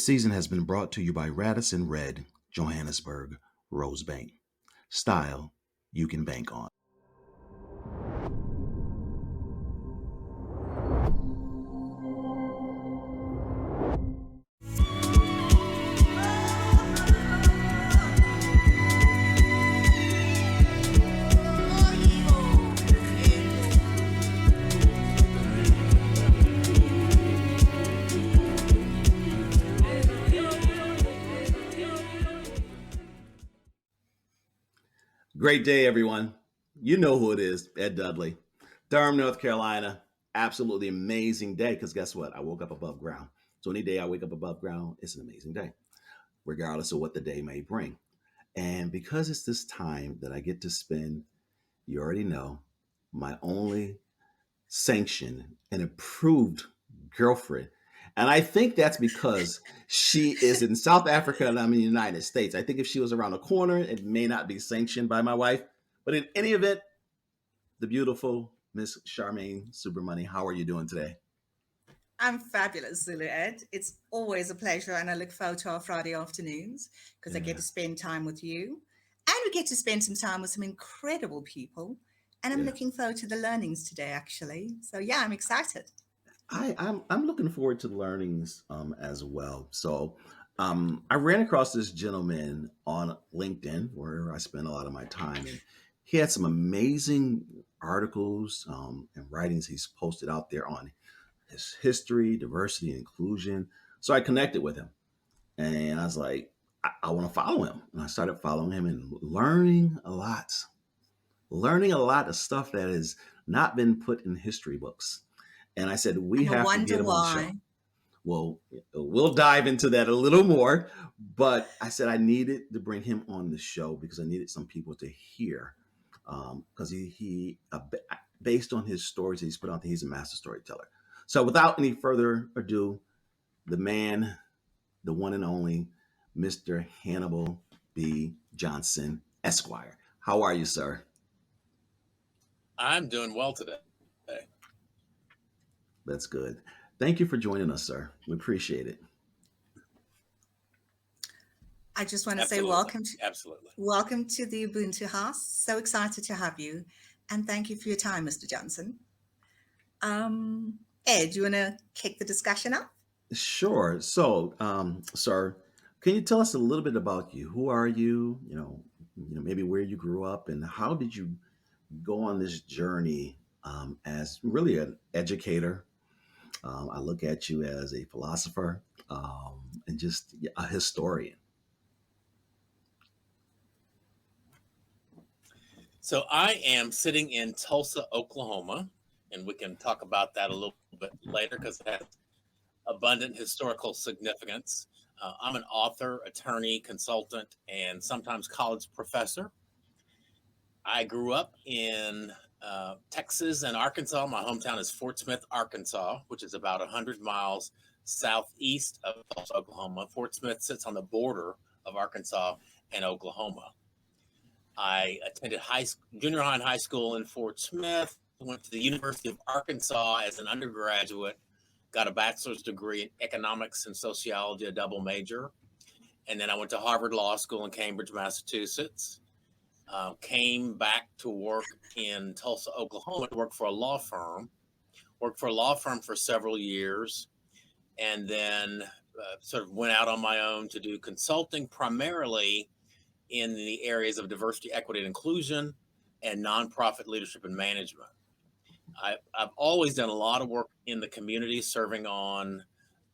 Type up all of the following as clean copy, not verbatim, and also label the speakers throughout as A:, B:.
A: season has been brought to you by Radisson Red, Johannesburg, Rosebank. Style you can bank on. Great day, everyone. You know who it is, Ed Dudley. Durham, North Carolina. Absolutely amazing day because guess what? I woke up above ground. So any day I wake up above ground, it's an amazing day, regardless of what the day may bring. And because it's this time that I get to spend, you already know, my only sanctioned and approved girlfriend. And I think that's because she is in South Africa and I'm in the United States. I think if she was around the corner, it may not be sanctioned by my wife. But in any event, the beautiful Miss Charmaine Supermoney, how are you doing today?
B: I'm fabulous, Zulu Ed. It's always a pleasure, and I look forward to our Friday afternoons because I get
A: Yeah,
B: to spend time with you, and we get to spend some time with some incredible people. And I'm
A: yeah.
B: looking forward to the learnings today, actually. So yeah, I'm excited.
A: I'm looking forward to the learnings as well. So I ran across this gentleman on LinkedIn where I spend a lot of my time, and he had some amazing articles and writings he's posted out there on his history, diversity, and inclusion. So I connected with him, and I was like, I want to follow him, and I started following him and learning a lot of stuff that has not been put in history books. And I said, we
B: And I
A: have to
B: wonder
A: get him on the show.
B: why.
A: Well, we'll dive into that a little more. But I said I needed to bring him on the show because I needed some people to hear. Because based on his stories he's put out there, he's a master storyteller. So without any further ado, the man, the one and only, Mr. Hannibal B. Johnson, Esquire. How are you, sir?
C: I'm doing well today.
A: That's good. Thank you for joining us, sir. We appreciate it.
B: I just want to say
C: Absolutely. Absolutely.
B: welcome to the Ubuntu house. So excited to have you, and thank you for your time, Mr. Johnson. Ed, do you want to kick the discussion up?
A: Sure. So, sir, can you tell us a little bit about you? Who are you? Maybe where you grew up, and how did you go on this journey as really an educator? I look at you as a philosopher and just a historian.
C: So I am sitting in Tulsa, Oklahoma, and we can talk about that a little bit later because it has abundant historical significance. I'm an author, attorney, consultant, and sometimes college professor. I grew up in Texas and Arkansas. My hometown is Fort Smith, Arkansas, which is about 100 miles southeast of Tulsa, Oklahoma. Fort Smith sits on the border of Arkansas and Oklahoma. I attended junior high and high school in Fort Smith, went to the University of Arkansas as an undergraduate, got a bachelor's degree in economics and sociology, a double major. And then I went to Harvard Law School in Cambridge, Massachusetts. Came back to work in Tulsa, Oklahoma to work for a law firm. Worked for a law firm for several years, and then sort of went out on my own to do consulting primarily in the areas of diversity, equity, and inclusion and nonprofit leadership and management. I've always done a lot of work in the community, serving on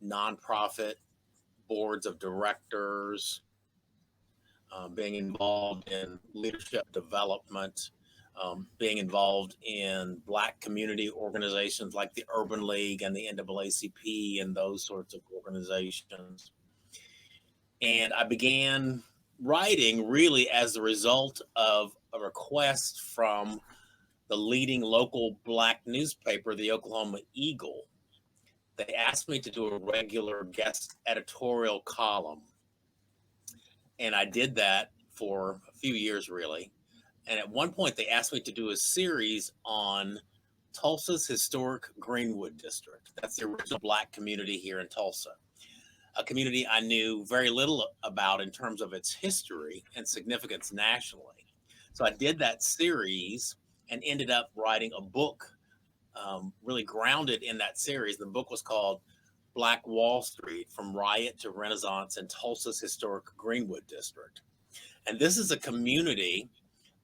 C: nonprofit boards of directors, being involved in leadership development, being involved in Black community organizations like the Urban League and the NAACP and those sorts of organizations. And I began writing really as a result of a request from the leading local Black newspaper, the Oklahoma Eagle. They asked me to do a regular guest editorial column. And I did that for a few years, really. And at one point, they asked me to do a series on Tulsa's historic Greenwood district. That's the original Black community here in Tulsa. a community I knew very little about in terms of its history and significance nationally. So I did that series and ended up writing a book really grounded in that series. The book was called Black Wall Street, From Riot to Renaissance in Tulsa's Historic Greenwood District. And this is a community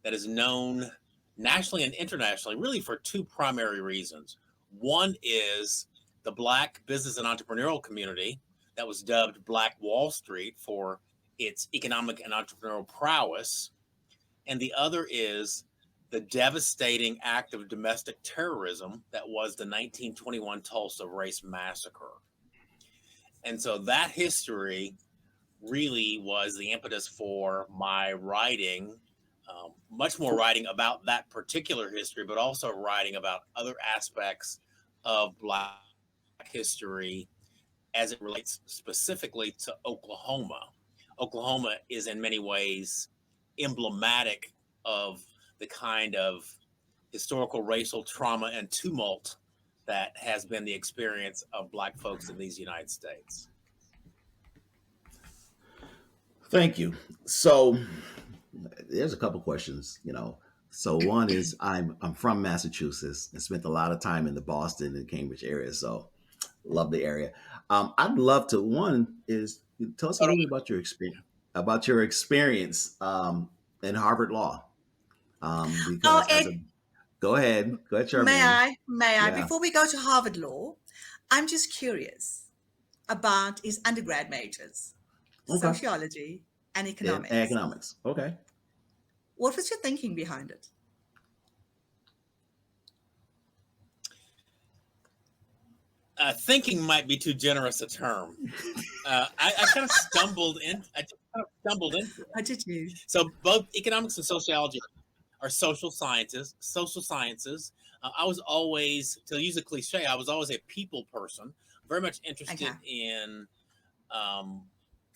C: that is known nationally and internationally really for two primary reasons. One is the Black business and entrepreneurial community that was dubbed Black Wall Street for its economic and entrepreneurial prowess. And the other is the devastating act of domestic terrorism that was the 1921 Tulsa Race Massacre. And so that history really was the impetus for my writing, much more writing about that particular history, but also writing about other aspects of Black history as it relates specifically to Oklahoma. Oklahoma is in many ways emblematic of the kind of historical racial trauma and tumult that has been the experience of Black folks in these United States.
A: Thank you. So there's a couple questions, So one is I'm from Massachusetts and spent a lot of time in the Boston and Cambridge area. So love the area. I'd love to. One is tell us a little bit about your experience in Harvard Law. Because
B: Ed,
A: go ahead, Charmaine.
B: May I?
A: Yeah.
B: Before we go to Harvard Law, I'm just curious about his undergrad majors, sociology and economics.
A: And economics. Okay.
B: What was your thinking behind it?
C: Thinking might be too generous a term. I kind of stumbled into it.
B: How did you?
C: So both economics and sociology are social sciences. I was always, to use a cliche, I was always a people person, very much interested in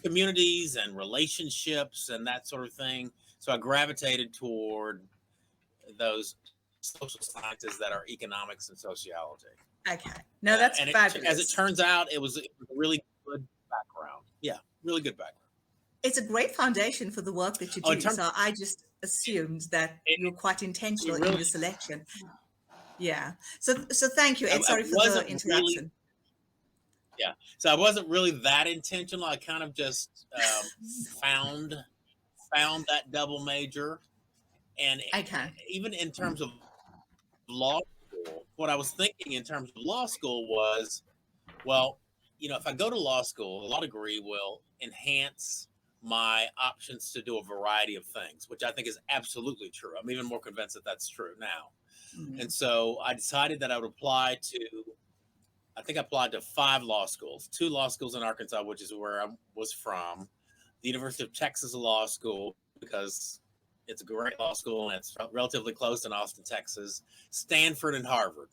C: communities and relationships and that sort of thing. So I gravitated toward those social sciences that are economics and sociology.
B: Okay. No, that's fabulous.
C: As it turns out, it was a really good background. Yeah, really good background.
B: It's a great foundation for the work that you do. So I just assumed that you're quite intentional in your selection. Yeah. So thank you, Ed. Sorry for the interruption.
C: So I wasn't really that intentional. I kind of just found that double major, and even in terms of law school, what I was thinking in terms of law school was, well, if I go to law school, a law degree will enhance my options to do a variety of things, which I think is absolutely true. I'm even more convinced that that's true now. Mm-hmm. And so I decided that I would apply to, I think I applied to 5 law schools, 2 law schools in Arkansas, which is where I was from, the University of Texas Law School, because it's a great law school and it's relatively close in Austin, Texas, Stanford, and Harvard.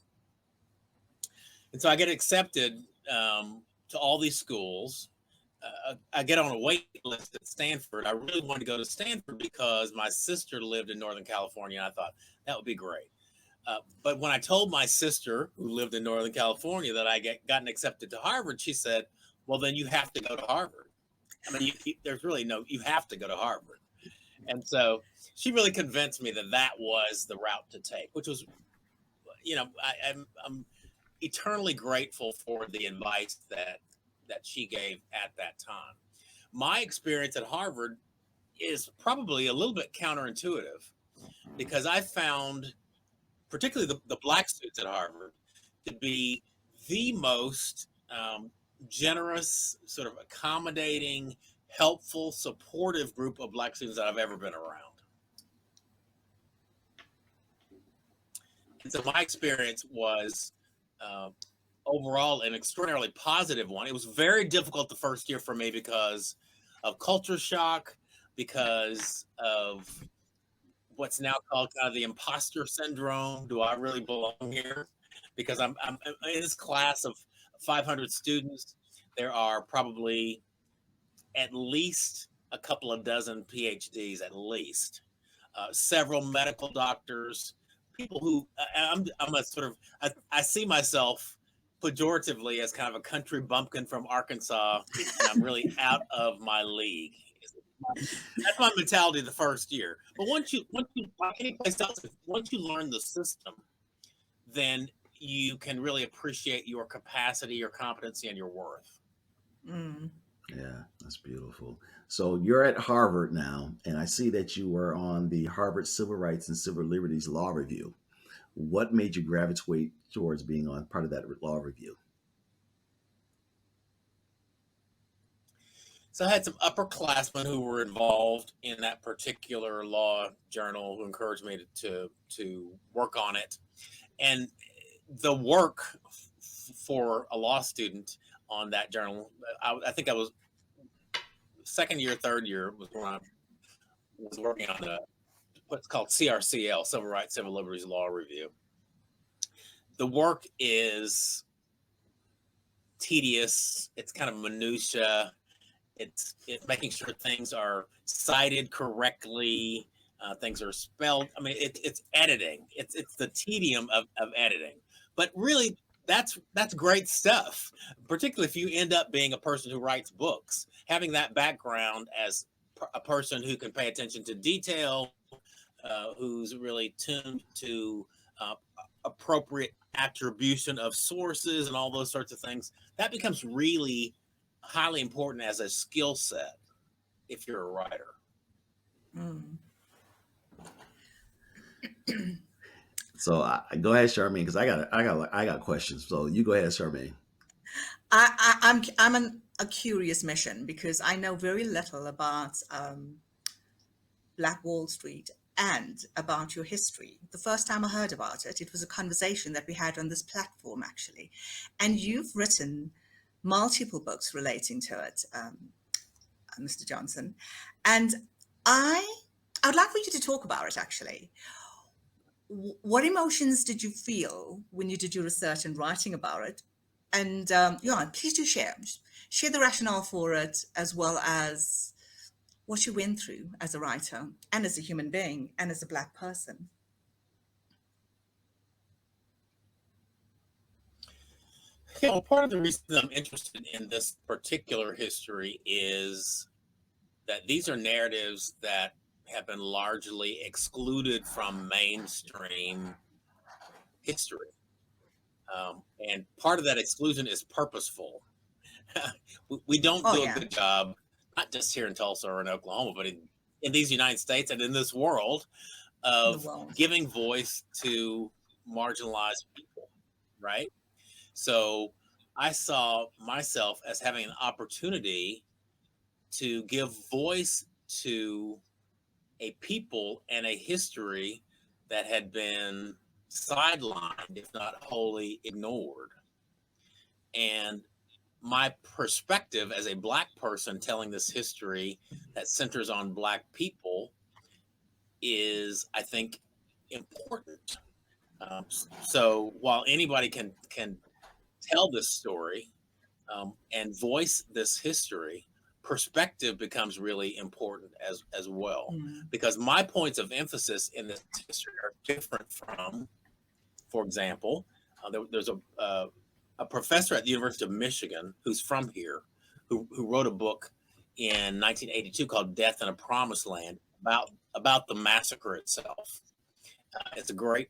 C: And so I get accepted to all these schools. I get on a wait list at Stanford. I really wanted to go to Stanford because my sister lived in Northern California, and I thought that would be great. But when I told my sister, who lived in Northern California, that I gotten accepted to Harvard, she said, well, then you have to go to Harvard. I mean, there's really you have to go to Harvard. And so she really convinced me that that was the route to take, which was, I'm eternally grateful for the advice that she gave at that time. My experience at Harvard is probably a little bit counterintuitive because I found particularly the Black students at Harvard to be the most generous, sort of accommodating, helpful, supportive group of Black students that I've ever been around. And so my experience was overall an extraordinarily positive one. It was very difficult the first year for me because of culture shock, because of what's now called kind of the imposter syndrome. Do I really belong here? Because I'm in this class of 500 students. There are probably at least a couple of dozen PhDs, at least, several medical doctors, people who I'm a sort of, I see myself pejoratively as kind of a country bumpkin from Arkansas, and I'm really out of my league. That's my mentality the first year. But once you like any place else, once you learn the system, then you can really appreciate your capacity, your competency, and your worth.
B: Mm.
A: Yeah, that's beautiful. So you're at Harvard now, and I see that you were on the Harvard Civil Rights and Civil Liberties Law Review. What made you gravitate towards being on part of that law review?
C: So I had some upperclassmen who were involved in that particular law journal who encouraged me to work on it. And the work for a law student on that journal, I think I was second year, third year was when I was working on what's called CRCL, Civil Rights, Civil Liberties Law Review. The work is tedious. It's kind of minutia. It's making sure things are cited correctly. Things are spelled. I mean, it's editing. It's the tedium of editing. But really, that's great stuff. Particularly if you end up being a person who writes books, having that background as a person who can pay attention to detail, who's really tuned to appropriate attribution of sources and all those sorts of things. That becomes really highly important as a skill set if you're a writer.
B: Mm.
A: So go ahead, Charmaine, because I got questions. So you go ahead, Charmaine.
B: I'm a curious mission because I know very little about Black Wall Street and about your history. The first time I heard about it, it was a conversation that we had on this platform, actually. And you've written multiple books relating to it, Mr. Johnson. And I would like for you to talk about it, actually. What emotions did you feel when you did your research and writing about it? And yeah, please do share the rationale for it, as well as what you went through as a writer and as a human being and as a Black person.
C: Yeah, well, part of the reason I'm interested in this particular history is that these are narratives that have been largely excluded from mainstream history. And part of that exclusion is purposeful. We don't do a good job, not just here in Tulsa or in Oklahoma, but in these United States and in this world, of giving voice to marginalized people, right? So I saw myself as having an opportunity to give voice to a people and a history that had been sidelined, if not wholly ignored. And my perspective as a Black person telling this history that centers on Black people is, I think, important. So while anybody can tell this story and voice this history, perspective becomes really important as well, because my points of emphasis in this history are different from, for example, there's a professor at the University of Michigan who's from here, who wrote a book in 1982 called "Death in a Promised Land" about the massacre itself. It's a great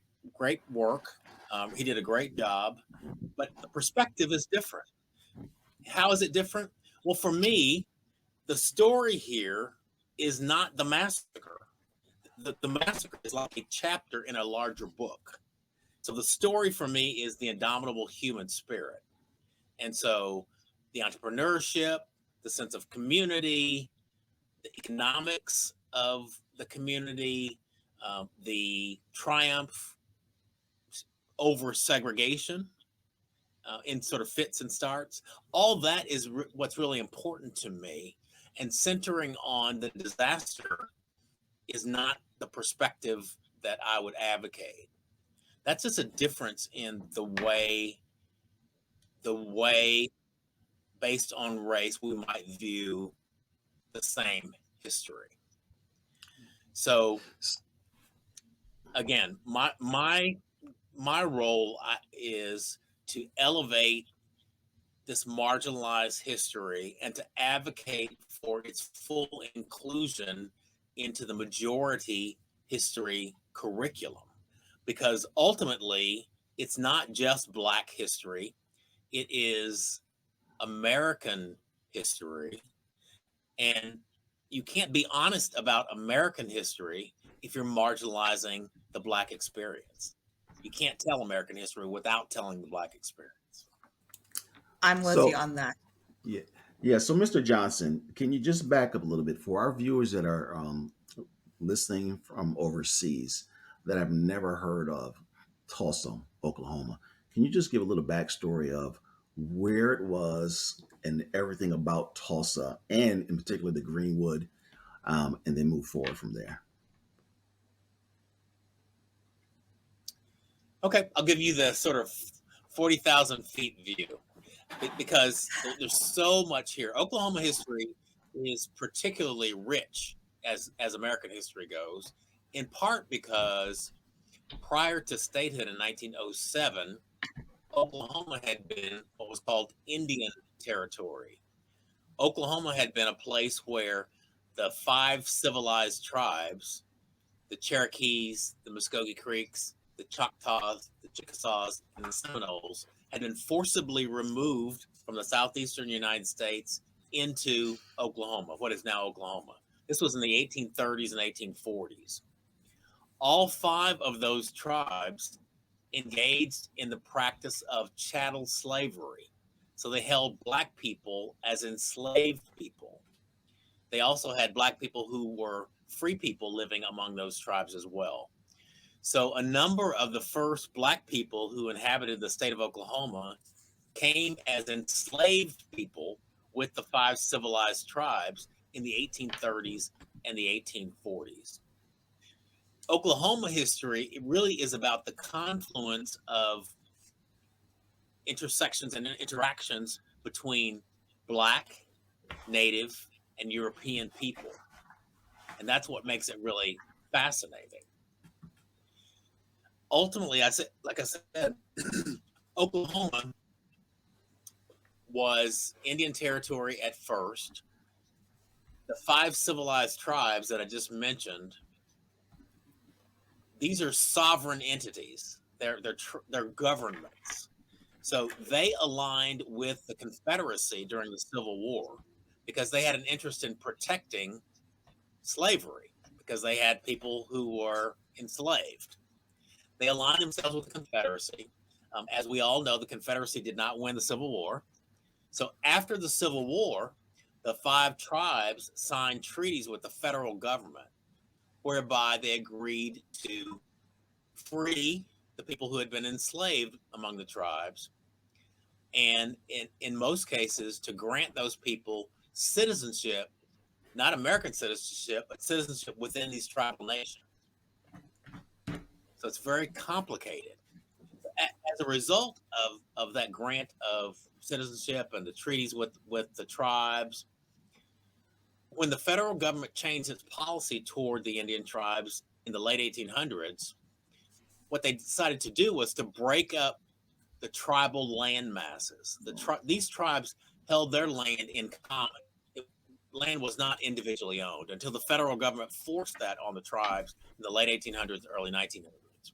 C: work. He did a great job, but the perspective is different. How is it different? Well, for me, the story here is not the massacre. The massacre is like a chapter in a larger book. So the story for me is the indomitable human spirit. And so the entrepreneurship, the sense of community, the economics of the community, the triumph over segregation in sort of fits and starts, all that is what's really important to me. And centering on the disaster is not the perspective that I would advocate. That's just a difference in the way based on race we might view the same history. So again, my role is to elevate this marginalized history and to advocate for its full inclusion into the majority history curriculum. Because ultimately, it's not just Black history, it is American history. And you can't be honest about American history if you're marginalizing the Black experience. You can't tell American history without telling the Black experience.
B: I'm with you
A: So,
B: on that.
A: yeah, yeah. So, Mr. Johnson, can you just back up a little bit for our viewers that are listening from overseas that have never heard of Tulsa, Oklahoma? Can you just give a little backstory of where it was and everything about Tulsa, and in particular the Greenwood, and then move forward from there?
C: Okay, I'll give you the sort of 40,000 feet view because there's so much here. Oklahoma history is particularly rich as American history goes, in part because prior to statehood in 1907, Oklahoma had been what was called Indian Territory. Oklahoma had been a place where the 5 civilized tribes, the Cherokees, the Muskogee Creeks, the Choctaws, the Chickasaws, and the Seminoles, had been forcibly removed from the southeastern United States into Oklahoma, what is now Oklahoma. This was in the 1830s and 1840s. All 5 of those tribes engaged in the practice of chattel slavery. So they held Black people as enslaved people. They also had Black people who were free people living among those tribes as well. So a number of the first Black people who inhabited the state of Oklahoma came as enslaved people with the 5 civilized tribes in the 1830s and the 1840s. Oklahoma history, it really is about the confluence of intersections and interactions between Black, Native, and European people. And that's what makes it really fascinating. Ultimately, like I said, Oklahoma was Indian territory at first. The 5 civilized tribes that I just mentioned, these are sovereign entities. They're governments. So they aligned with the Confederacy during the Civil War because they had an interest in protecting slavery because they had people who were enslaved. They aligned themselves with the Confederacy. As we all know, the Confederacy did not win the Civil War. So after the Civil War, the 5 tribes signed treaties with the federal government whereby they agreed to free the people who had been enslaved among the tribes, and in most cases to grant those people citizenship, not American citizenship, but citizenship within these tribal nations. So it's very complicated. As a result of that grant of citizenship and the treaties with the tribes, when the federal government changed its policy toward the Indian tribes in the late 1800s, what they decided to do was to break up the tribal land masses. These tribes held their land in common. Land was not individually owned until the federal government forced that on the tribes in the late 1800s, early 1900s.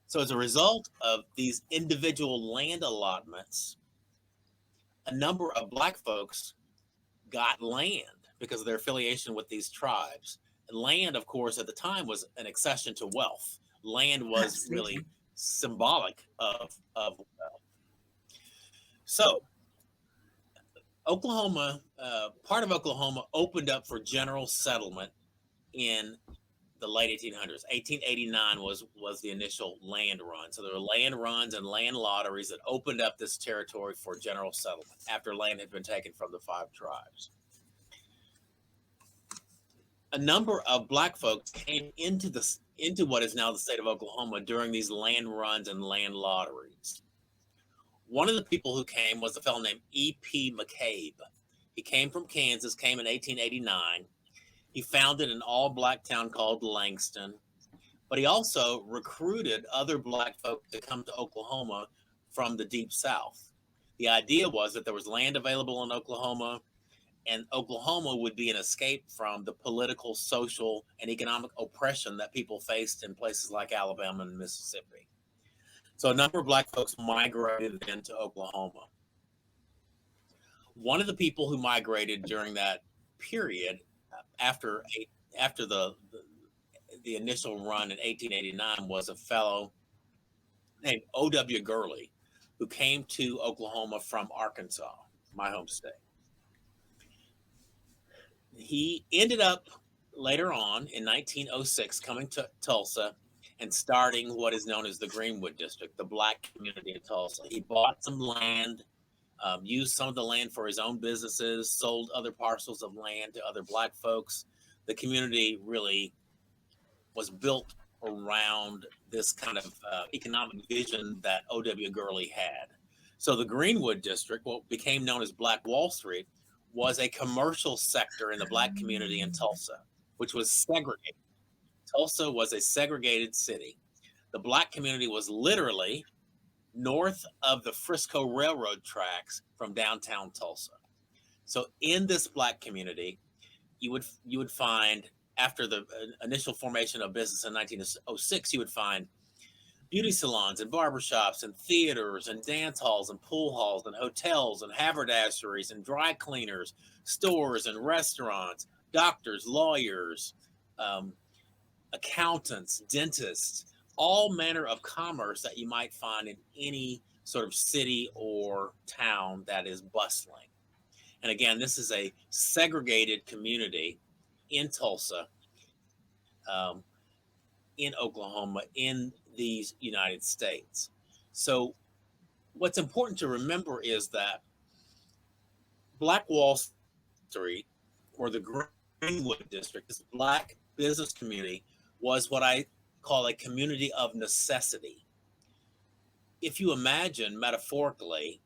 C: So as a result of these individual land allotments, a number of Black folks got land because of their affiliation with these tribes. And land, of course, at the time was an accession to wealth. Land was
B: Absolutely.
C: really symbolic of wealth. So Oklahoma, part of Oklahoma opened up for general settlement in the late 1800s. 1889 was the initial land run. So there were land runs and land lotteries that opened up this territory for general settlement after land had been taken from the 5 tribes. A number of Black folks came into what is now the state of Oklahoma during these land runs and land lotteries. One of the people who came was a fellow named E.P. McCabe. He came from Kansas, came in 1889. He founded an all-Black town called Langston, but he also recruited other Black folk to come to Oklahoma from the Deep South. The idea was that there was land available in Oklahoma, and Oklahoma would be an escape from the political, social, and economic oppression that people faced in places like Alabama and Mississippi. So a number of Black folks migrated into Oklahoma. One of the people who migrated during that period, after the initial run in 1889, was a fellow named O.W. Gurley, who came to Oklahoma from Arkansas, my home state. He ended up later on in 1906 coming to Tulsa and starting what is known as the Greenwood District, the Black community of Tulsa. He bought some land, used some of the land for his own businesses, sold other parcels of land to other Black folks. The community really was built around this kind of economic vision that O.W. Gurley had. So the Greenwood District, what became known as Black Wall Street, was a commercial sector in the Black community in Tulsa, which was segregated. Tulsa was a segregated city. The Black community was literally north of the Frisco Railroad tracks from downtown Tulsa. So in this Black community, you would find, after the initial formation of business in 1906, you would find beauty salons and barbershops and theaters and dance halls and pool halls and hotels and haberdasheries and dry cleaners, stores and restaurants, doctors, lawyers, accountants, dentists, all manner of commerce that you might find in any sort of city or town that is bustling. And again, this is a segregated community in Tulsa, in Oklahoma, in these United States. So what's important to remember is that Black Wall Street, or the Greenwood District, this Black business community, was what I call a community of necessity. If you imagine, metaphorically,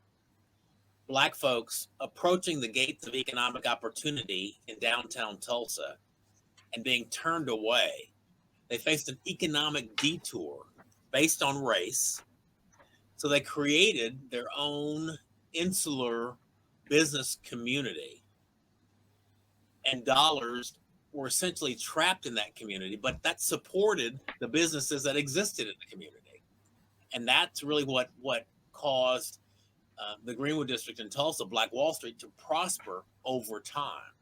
C: Black folks approaching the gates of economic opportunity in downtown Tulsa and being turned away, they faced an economic detour based on race. So they created their own insular business community, and dollars were essentially trapped in that community, but that supported the businesses that existed in the community. And that's really what caused the Greenwood District in Tulsa, Black Wall Street, to prosper over time.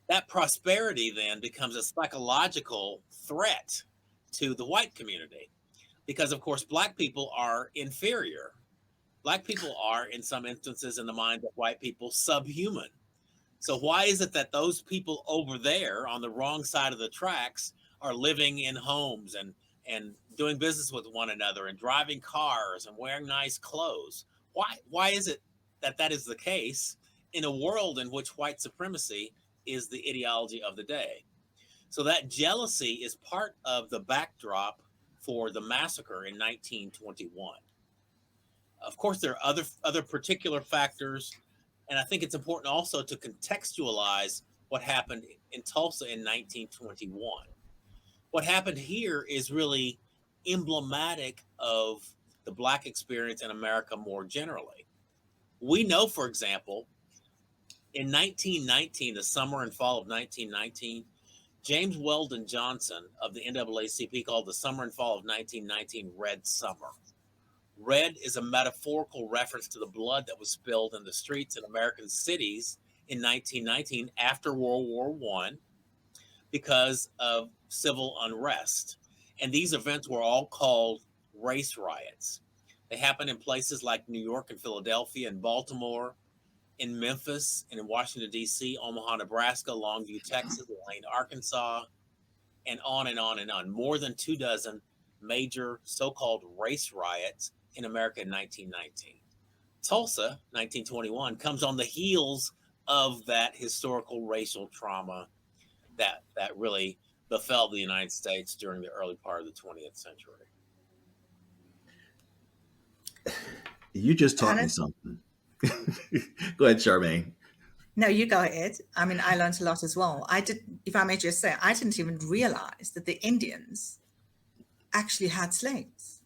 C: That prosperity then becomes a psychological threat to the white community because, of course, Black people are inferior. Black people are, in some instances, in the mind of white people, subhuman. So why is it that those people over there on the wrong side of the tracks are living in homes and doing business with one another and driving cars and wearing nice clothes? Why is it that that is the case in a world in which white supremacy is the ideology of the day? So that jealousy is part of the backdrop for the massacre in 1921. Of course, there are other particular factors, and I think it's important also to contextualize what happened in Tulsa in 1921. What happened here is really emblematic of the Black experience in America more generally. We know, for example, in 1919, the summer and fall of 1919, James Weldon Johnson of the NAACP called the summer and fall of 1919 Red Summer. Red is a metaphorical reference to the blood that was spilled in the streets in American cities in 1919 after World War I because of civil unrest. And these events were all called race riots. They happened in places like New York and Philadelphia and Baltimore, in Memphis and in Washington, D.C., Omaha, Nebraska, Longview, Texas, Elaine, Arkansas, and on and on and on. More than 24 major so-called race riots in America in 1919. Tulsa, 1921, comes on the heels of that historical racial trauma that really befell the United States during the early part of the 20th century.
A: You just taught me something. Go ahead, Charmaine.
B: No, you go ahead. I mean, I learned a lot as well. If I may just say, I didn't even realize that the Indians actually had slaves.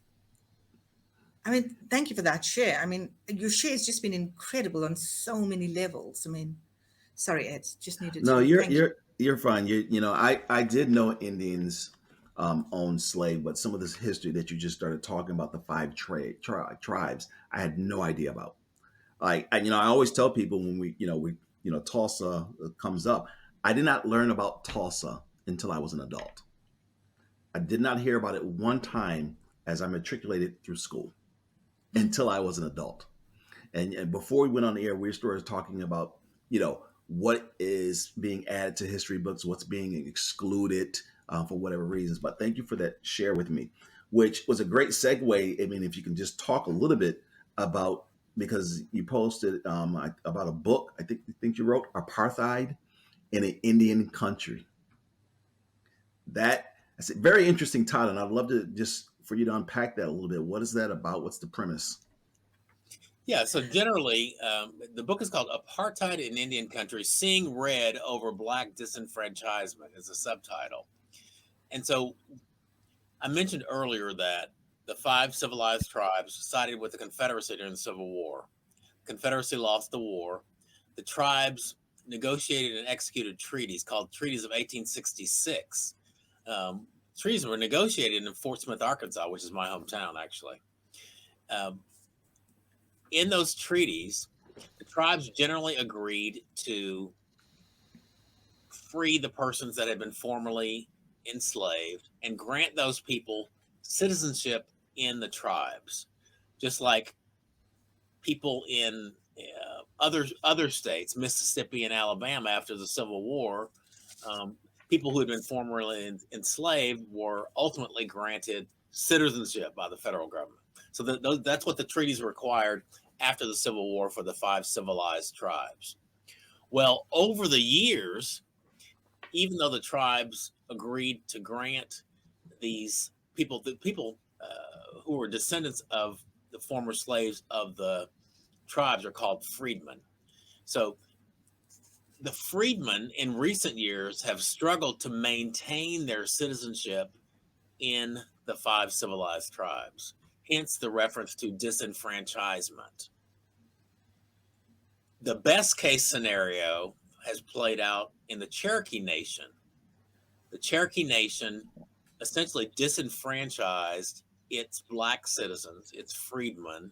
B: I mean, thank you for that share. I mean, your share has just been incredible on so many levels. I mean, sorry, Ed, just needed
A: No,
B: to
A: you're
B: thank you.
A: you're fine. I did know Indians owned slave, but some of this history that you just started talking about, the five tribes, I had no idea about. Like, I always tell people when Tulsa comes up. I did not learn about Tulsa until I was an adult. I did not hear about it one time as I matriculated through school until I was an adult. And before we went on the air, we started talking about, what is being added to history books, what's being excluded for whatever reasons. But thank you for that share with me, which was a great segue. I mean, if you can just talk a little bit about, because you posted about a book, I think you wrote Apartheid in an Indian Country. That's a very interesting title, and I'd love to just for you to unpack that a little bit. What is that about? What's the premise?
C: Yeah, so generally, the book is called Apartheid in Indian Country, Seeing Red Over Black Disenfranchisement is the subtitle. And so I mentioned earlier that the five civilized tribes sided with the Confederacy during the Civil War. The Confederacy lost the war. The tribes negotiated and executed treaties called Treaties of 1866. Treaties were negotiated in Fort Smith, Arkansas, which is my hometown, actually. Um, in those treaties, the tribes generally agreed to free the persons that had been formerly enslaved and grant those people citizenship in the tribes, just like people in other states, Mississippi and Alabama, after the Civil War. People who had been formerly enslaved were ultimately granted citizenship by the federal government. So that's what the treaties required after the Civil War for the five civilized tribes. Well, over the years, even though the tribes agreed to grant these people, who were descendants of the former slaves of the tribes are called freedmen. So the freedmen in recent years have struggled to maintain their citizenship in the five civilized tribes, hence the reference to disenfranchisement. The best case scenario has played out in the Cherokee Nation. The Cherokee Nation essentially disenfranchised its black citizens, its freedmen,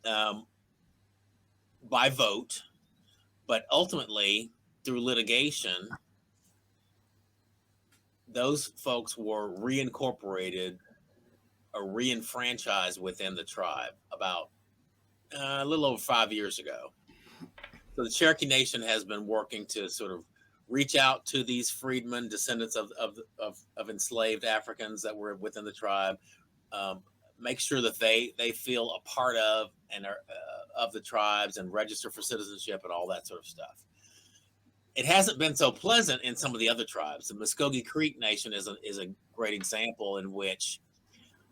C: um, by vote, but ultimately through litigation, those folks were reincorporated or reinfranchised within the tribe about a little over 5 years ago. So the Cherokee Nation has been working to sort of reach out to these freedmen, descendants of enslaved Africans that were within the tribe, make sure that they feel a part of and are of the tribes and register for citizenship and all that sort of stuff. It hasn't been so pleasant in some of the other tribes. The Muskogee Creek Nation is a great example in which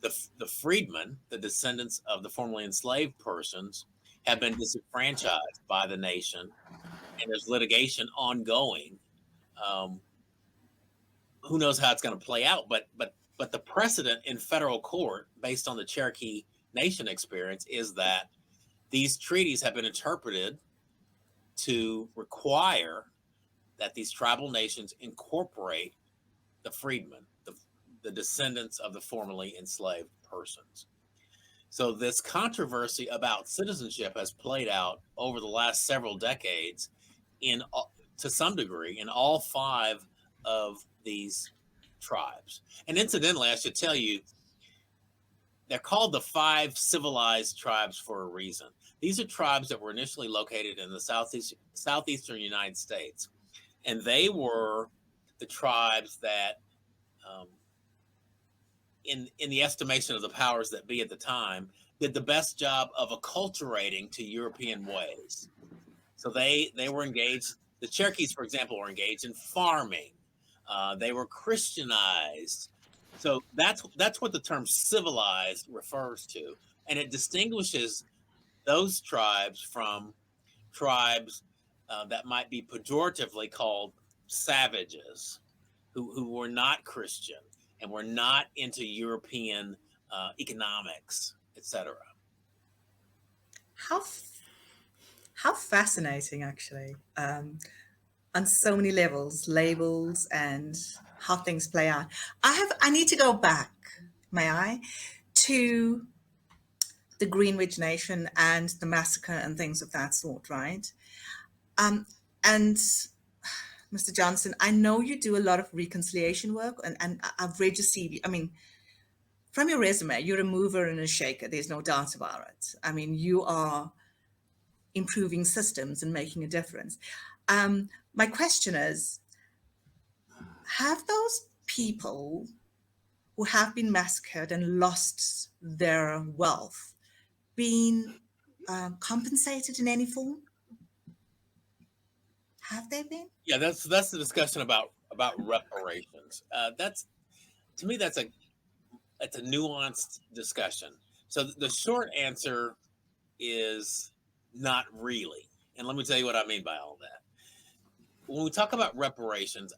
C: the freedmen, the descendants of the formerly enslaved persons, have been disenfranchised by the nation, and there's litigation ongoing. Um, who knows how it's going to play out? But the precedent in federal court, based on the Cherokee Nation experience, is that these treaties have been interpreted to require that these tribal nations incorporate the freedmen, the descendants of the formerly enslaved persons. So this controversy about citizenship has played out over the last several decades to some degree in all five of these tribes. And incidentally, I should tell you, they're called the five civilized tribes for a reason. These are tribes that were initially located in the southeastern United States. And they were the tribes that, in the estimation of the powers that be at the time, did the best job of acculturating to European ways. So they were engaged. The Cherokees, for example, were engaged in farming. They were Christianized. So that's what the term civilized refers to, and it distinguishes those tribes from tribes that might be pejoratively called savages, who were not Christian and were not into European economics, etc.
B: How how fascinating, actually, on so many levels, labels and how things play out. I need to go back, may I, to the Greenwich Nation and the massacre and things of that sort, right? And Mr. Johnson, I know you do a lot of reconciliation work, and I've read your CV. I mean, from your resume, you're a mover and a shaker. There's no doubt about it. I mean, you are improving systems and making a difference. My question is, have those people who have been massacred and lost their wealth been compensated in any form? Have they been?
C: Yeah, that's the discussion about reparations. That's to me that's a nuanced discussion. So the short answer is not really, and let me tell you what I mean by all that. When we talk about reparations,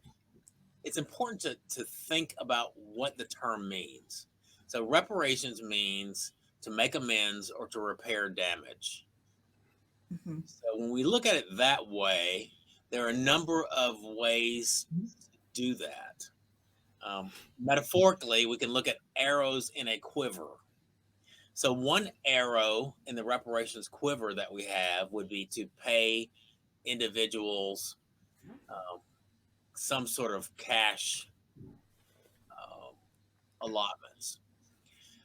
C: it's important to think about what the term means. So reparations means to make amends or to repair damage.
B: Mm-hmm.
C: So when we look at it that way, there are a number of ways to do that. Metaphorically, we can look at arrows in a quiver. So one arrow in the reparations quiver that we have would be to pay individuals some sort of cash allotments.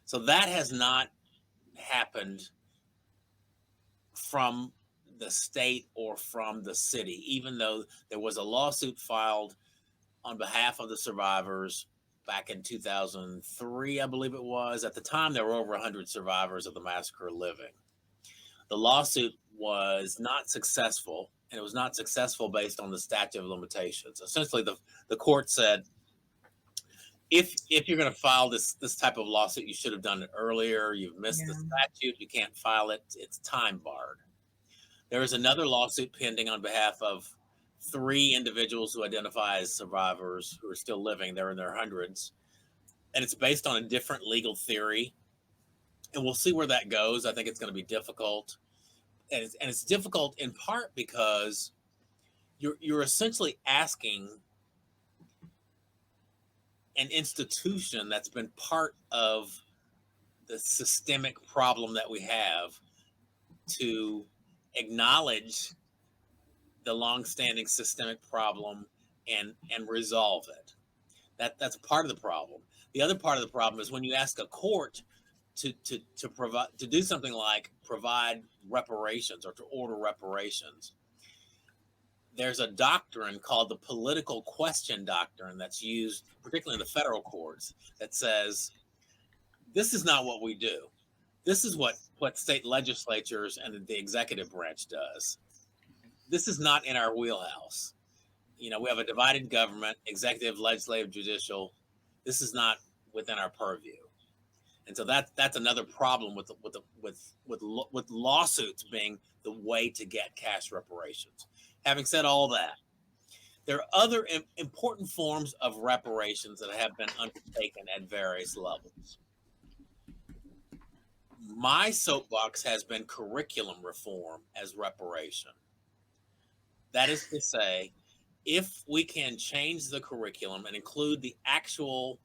C: So that has not happened from the state or from the city, even though there was a lawsuit filed on behalf of the survivors back in 2003, I believe it was. At the time, there were over 100 survivors of the massacre living. The lawsuit was not successful, and it was not successful based on the statute of limitations. Essentially, the court said, if you're going to file this type of lawsuit, you should have done it earlier. You've missed the statute. You can't file it. It's time barred. There is another lawsuit pending on behalf of 3 individuals who identify as survivors who are still living. They're in their hundreds. And it's based on a different legal theory. And we'll see where that goes. I think it's going to be difficult. And it's difficult in part because you're essentially asking an institution that's been part of the systemic problem that we have to acknowledge the longstanding systemic problem and resolve it. That's part of the problem. The other part of the problem is when you ask a court to provide, to do something like provide reparations or to order reparations. There's a doctrine called the political question doctrine that's used particularly in the federal courts that says this is not what we do. This is what state legislatures and the executive branch does. This is not in our wheelhouse. We have a divided government, executive, legislative, judicial. This is not within our purview. And so that's another problem with lawsuits being the way to get cash reparations. Having said all that, there are other important forms of reparations that have been undertaken at various levels. My soapbox has been curriculum reform as reparation. That is to say, if we can change the curriculum and include the actual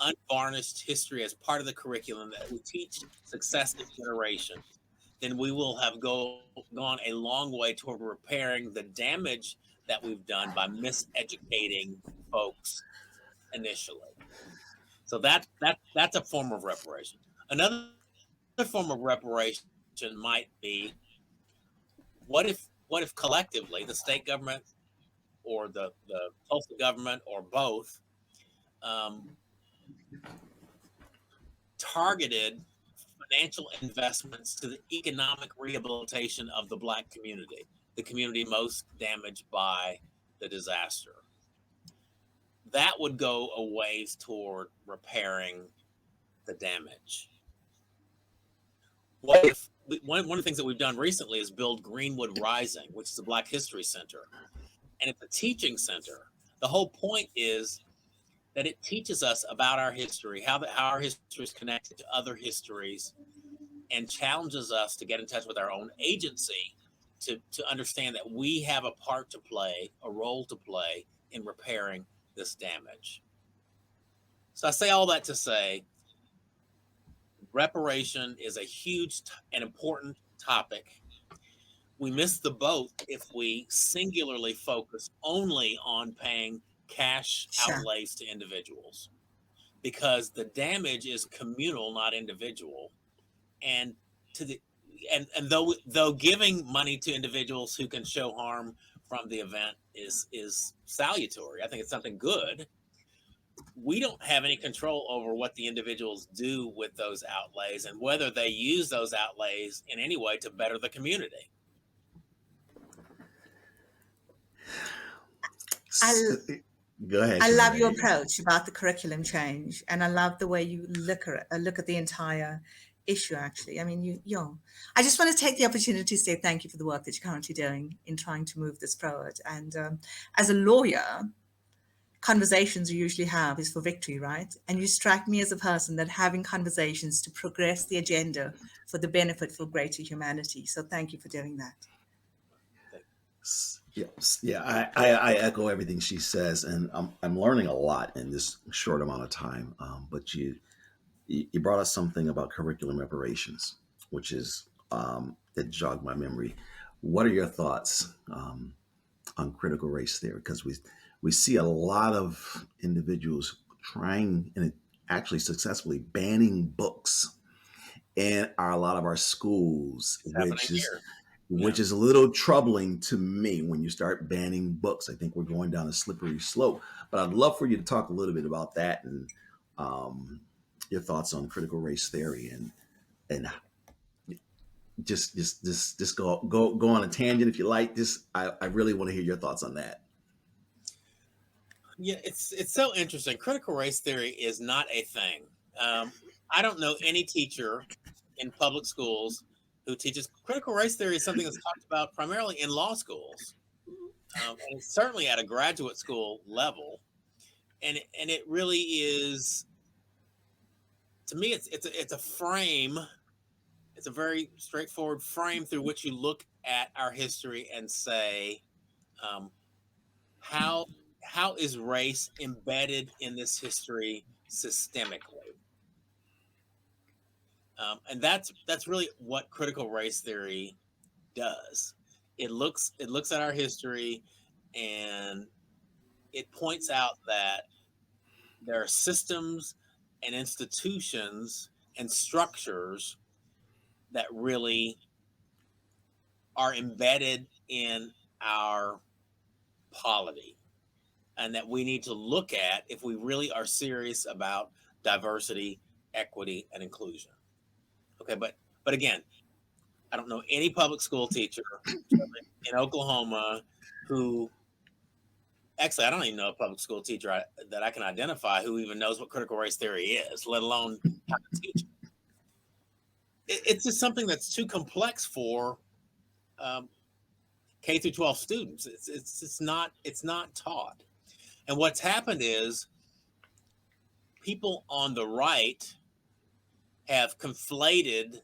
C: unvarnished history as part of the curriculum that we teach successive generations, then we will have gone a long way toward repairing the damage that we've done by miseducating folks initially. So that's a form of reparation. Another form of reparation might be what if collectively the state government or the Tulsa government or both targeted financial investments to the economic rehabilitation of the Black community, the community most damaged by the disaster. That would go a ways toward repairing the damage. What if one of the things that we've done recently is build Greenwood Rising, which is a Black History Center, and it's a teaching center. The whole point is that it teaches us about our history, how our history is connected to other histories, and challenges us to get in touch with our own agency, to understand that we have a part to play, a role to play in repairing this damage. So I say all that to say reparation is a huge and important topic. We miss the boat if we singularly focus only on paying cash
B: Sure.
C: outlays to individuals, because the damage is communal, not individual. And to the and though giving money to individuals who can show harm from the event is salutary, I think it's something good. We don't have any control over what the individuals do with those outlays and whether they use those outlays in any way to better the community.
A: Go ahead.
B: I love your
A: Shanae.
B: approach about the curriculum change, and I love the way you look at the entire issue. Actually, I mean, I just want to take the opportunity to say thank you for the work that you're currently doing in trying to move this forward. And as a lawyer, conversations you usually have is for victory, right? And you strike me as a person that having conversations to progress the agenda for the benefit for greater humanity. So thank you for doing that.
A: Yeah. I echo everything she says, and I'm learning a lot in this short amount of time. But you brought us something about curriculum reparations, which is that jogged my memory. What are your thoughts on critical race theory? Because we see a lot of individuals trying and actually successfully banning books in a lot of our schools, which is a little troubling to me when you start banning books. I think we're going down a slippery slope. But I'd love for you to talk a little bit about that and your thoughts on critical race theory and just go on a tangent if you like. I really want to hear your thoughts on that.
C: Yeah, it's so interesting. Critical race theory is not a thing. I don't know any teacher in public schools who teaches critical race theory. Is something that's talked about primarily in law schools, and certainly at a graduate school level. And it really is, to me, it's a frame. It's a very straightforward frame through which you look at our history and say, um, how how is race embedded in this history systemically? And that's really what critical race theory does. It looks at our history, and it points out that there are systems and institutions and structures that really are embedded in our polity, and that we need to look at if we really are serious about diversity, equity, and inclusion. Okay, but again, I don't know any public school teacher in Oklahoma who, actually, I don't even know a public school teacher that I can identify who even knows what critical race theory is, let alone how to teach it. It's just something that's too complex for K through 12 students. It's not taught. And what's happened is people on the right have conflated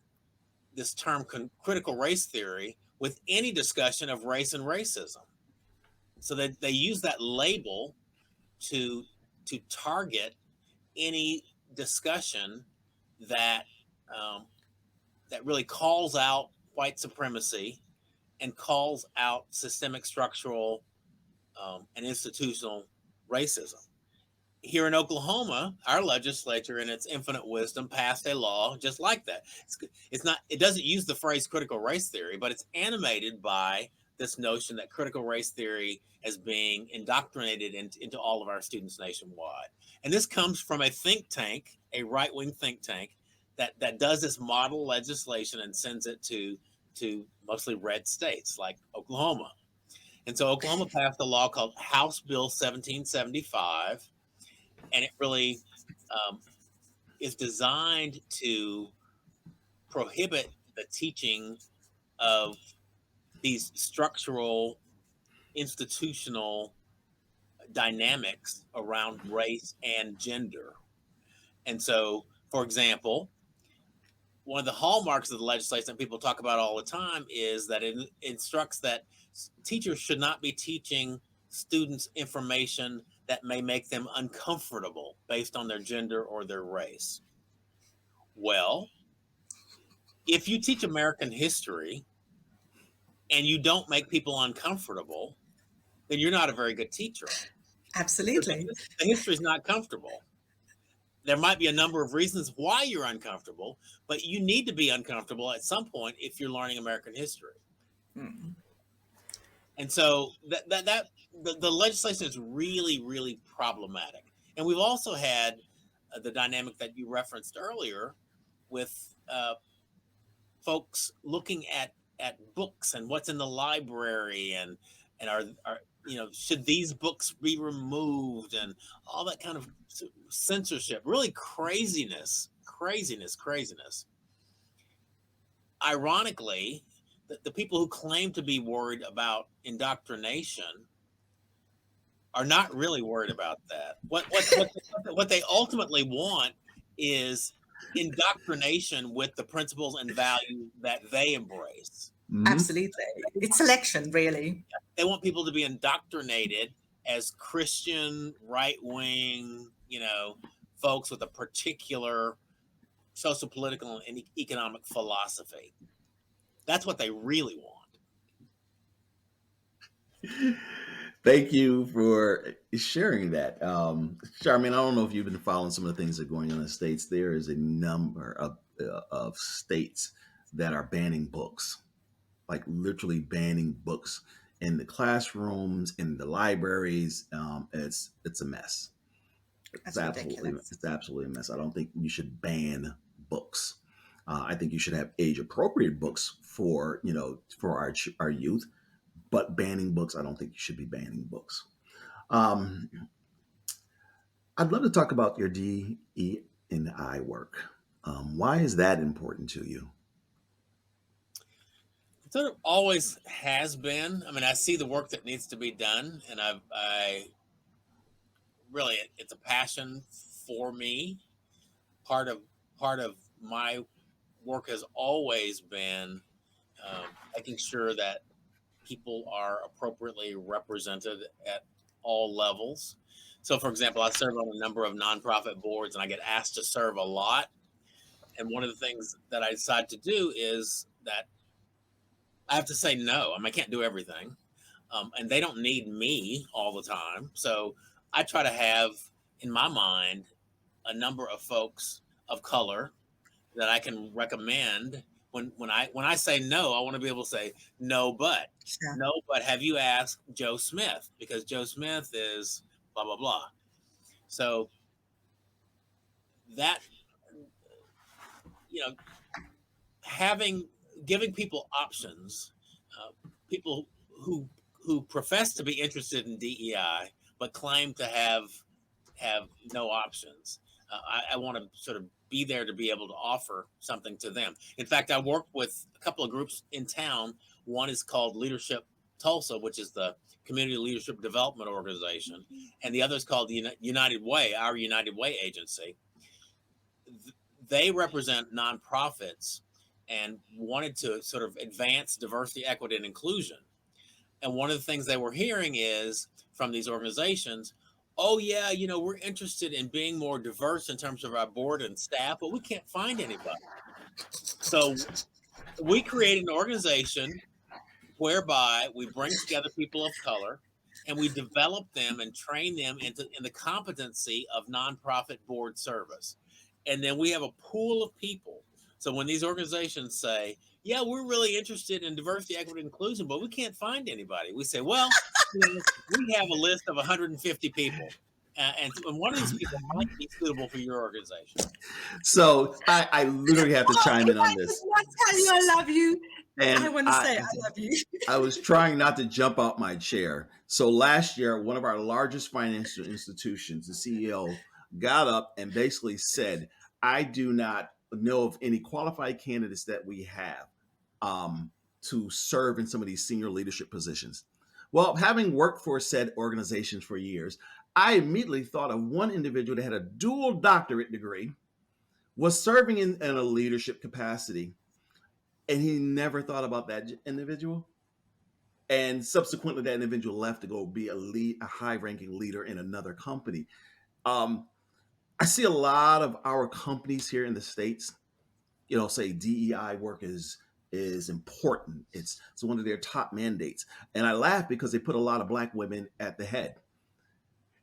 C: this term critical race theory with any discussion of race and racism. So that they use that label to target any discussion that that really calls out white supremacy and calls out systemic, structural, and institutional racism. Here in Oklahoma, our legislature, in its infinite wisdom, passed a law just like that. It's not. It doesn't use the phrase critical race theory, but it's animated by this notion that critical race theory is being indoctrinated into all of our students nationwide. And this comes from a think tank, a right-wing think tank, that does this model legislation and sends it to mostly red states like Oklahoma. And so Oklahoma passed a law called House Bill 1775, and it really is designed to prohibit the teaching of these structural, institutional, dynamics around race and gender. And so, for example, one of the hallmarks of the legislation that people talk about all the time is that it instructs that teachers should not be teaching students information that may make them uncomfortable based on their gender or their race. Well, if you teach American history and you don't make people uncomfortable, then you're not a very good teacher.
B: Absolutely.
C: The history is not comfortable. There might be a number of reasons why you're uncomfortable, but you need to be uncomfortable at some point if you're learning American history.
B: Mm.
C: And so the legislation is really, really problematic. And we've also had the dynamic that you referenced earlier with folks looking at books and what's in the library and are should these books be removed and all that kind of censorship, really craziness. Ironically, the people who claim to be worried about indoctrination are not really worried about that. What they ultimately want is indoctrination with the principles and values that they embrace.
A: Mhm.
B: Absolutely. It's selection, really.
C: They want people to be indoctrinated as Christian, right-wing, folks with a particular social, political, and economic philosophy. That's what they really want.
A: Thank you for sharing that. Charmaine, I don't know if you've been following some of the things that are going on in the States. There is a number of states that are banning books, like literally banning books in the classrooms, in the libraries. It's a mess.
B: That's ridiculous.
A: It's absolutely a mess. I don't think you should ban books. I think you should have age appropriate books for for our youth, but banning books, I don't think you should be banning books. Um, I'd love to talk about your DE&I work. Why is that important to you?
C: It sort of always has been. I mean, I see the work that needs to be done, and I really, it's a passion for me. Part of part of my work has always been making sure that people are appropriately represented at all levels. So, for example, I serve on a number of nonprofit boards, and I get asked to serve a lot. And one of the things that I decide to do is that I have to say no. I mean, I can't do everything, and they don't need me all the time. So I try to have in my mind a number of folks of color that I can recommend. When I say no, I want to be able to say no, but
B: Sure.
C: no, but have you asked Joe Smith, because Joe Smith is blah blah blah. So that you know, having giving people options, people who profess to be interested in DEI but claim to have no options. I want to sort of be there to be able to offer something to them. In fact, I work with a couple of groups in town. One is called Leadership Tulsa, which is the Community Leadership Development Organization, and the other is called the United Way, our United Way agency. They represent nonprofits and wanted to sort of advance diversity, equity, and inclusion. And one of the things they were hearing is from these organizations, oh, yeah, we're interested in being more diverse in terms of our board and staff, but we can't find anybody. So we created an organization whereby we bring together people of color and we develop them and train them in the competency of nonprofit board service. And then we have a pool of people. So when these organizations say, yeah, we're really interested in diversity, equity, and inclusion, but we can't find anybody, we say, well, we have a list of 150 people. And one of these people might be suitable for your organization.
A: So I literally have to chime in on this.
B: I tell you I love you.
A: And
B: I want to say I love you.
A: I was trying not to jump out my chair. So last year, one of our largest financial institutions, the CEO, got up and basically said, I do not know of any qualified candidates that we have to serve in some of these senior leadership positions. Well, having worked for said organizations for years, I immediately thought of one individual that had a dual doctorate degree, was serving in a leadership capacity, and he never thought about that individual. And subsequently, that individual left to go be a high-ranking leader in another company. Um, I see a lot of our companies here in the states, say DEI work is important. It's one of their top mandates. And I laugh because they put a lot of black women at the head.